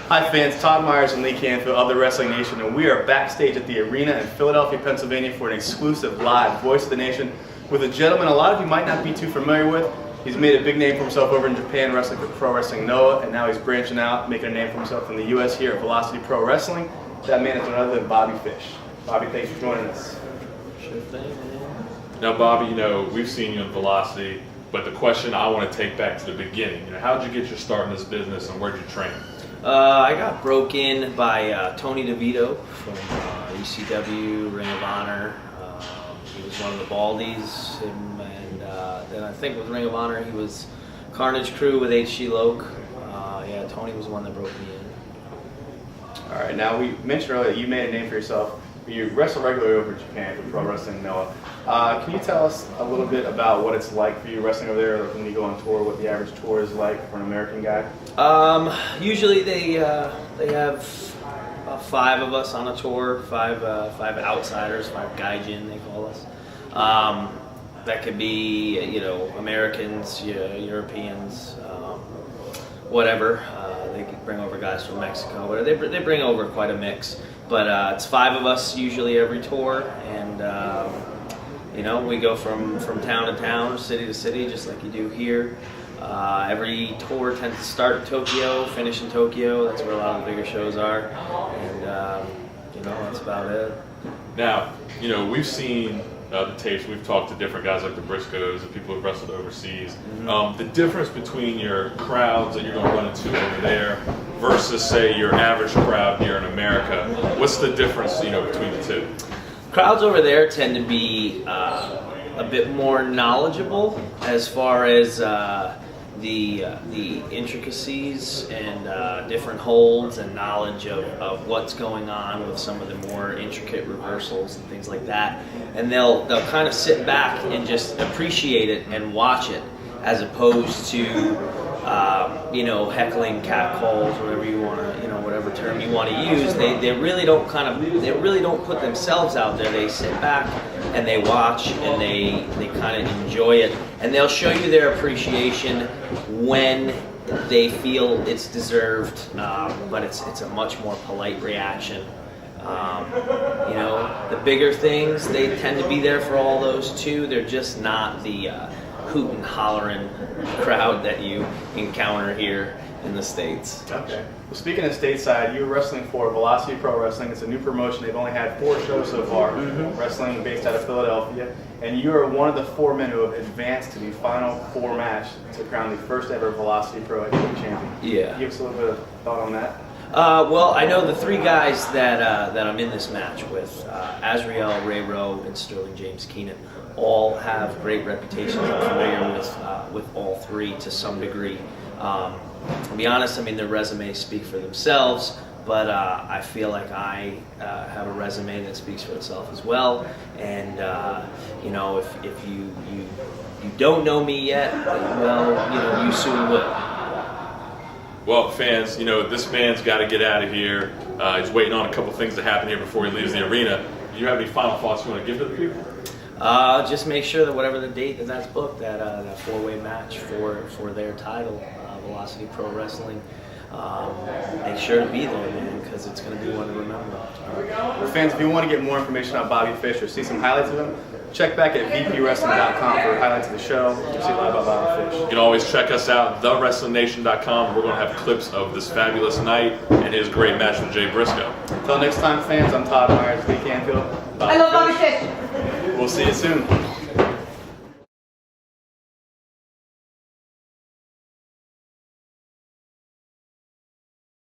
Hi fans, Todd Myers and Lee Canfield of the Wrestling Nation, and we are backstage at the arena in Philadelphia, Pennsylvania for an exclusive live Voice of the Nation with a gentleman a lot of you might not be too familiar with. He's made a big name for himself over in Japan wrestling for Pro Wrestling Noah, and now he's branching out, making a name for himself in the US here at Velocity Pro Wrestling. That man is none other than Bobby Fish. Bobby, thanks for joining us. Sure thing, man. Now, Bobby, we've seen you in Velocity, but the question I want to take back to the beginning, how did you get your start in this business and where'd you train? I got broke in by Tony DeVito from ECW, Ring of Honor. He was one of the Baldies, and then I think with Ring of Honor he was Carnage Crew with H.G. Loke. Yeah, Tony was the one that broke me in. All right, now we mentioned earlier that you made a name for yourf. You wrestle regularly over in Japan for Pro Wrestling Noah. Can you tell us a little bit about what it's like for you wrestling over there, like when you go on tour, what the average tour is like for an American guy? Usually they have 5 of us on a tour, 5 outsiders, 5 gaijin they call us. That could be Americans, Europeans, whatever. They could bring over guys from Mexico, but they bring over quite a mix. But it's 5 of us usually every tour, and we go from town to town, city to city, just like you do here. Every tour tends to start in Tokyo, finish in Tokyo. That's where a lot of the bigger shows are, and that's about it. Now, we've seen the tapes. We've talked to different guys like the Briscoes and people who've wrestled overseas. Mm-hmm. The difference between your crowds that you're going to run into over there versus, say, your average crowd here in America. What's the difference, between the two? Crowds over there tend to be a bit more knowledgeable as far as the intricacies and different holds and knowledge of what's going on with some of the more intricate reversals and things like that. And they'll kind of sit back and just appreciate it and watch it, as opposed to heckling catcalls, whatever you want to, whatever term you want to use. They really don't put themselves out there. They sit back and they watch and they kind of enjoy it, and they'll show you their appreciation when they feel it's deserved, but it's a much more polite reaction. The bigger things, they tend to be there for all those too. They're just not the hoot and hollering crowd that you encounter here in the States. Okay. Well, speaking of stateside, you're wrestling for Velocity Pro Wrestling. It's a new promotion. They've only had 4 shows so far, wrestling based out of Philadelphia. And you are one of the 4 men who have advanced to the Final 4 match to crown the first ever Velocity Pro Heavyweight Champion. Yeah. Give us a little bit of thought on that. Well, I know the 3 guys that I'm in this match with, Azrael, Ray Rowe, and Sterling James Keenan, all have great reputations. I'm familiar with all 3 to some degree. To be honest, their resumes speak for themselves, but I feel like I have a resume that speaks for itself as well. And if you don't know me yet, well, you soon will. Well, fans, this man's got to get out of here. He's waiting on a couple things to happen here before he leaves the arena. Do you have any final thoughts you want to give to the people? Just make sure that whatever the date that's booked, that 4-way match for their title, Velocity Pro Wrestling, make sure to be there, man, because it's going to be one to remember. Well, fans, if you want to get more information on Bobby Fish or see some highlights of him, check back at vpwrestling.com for highlights of the show. You'll see a lot about Bobby Fish. You can always check us out, thewrestlingnation.com. We're going to have clips of this fabulous night and his great match with Jay Briscoe. Until next time, fans, I'm Todd Myers, Lee Canfield. I love Bobby Fish. We'll see you soon.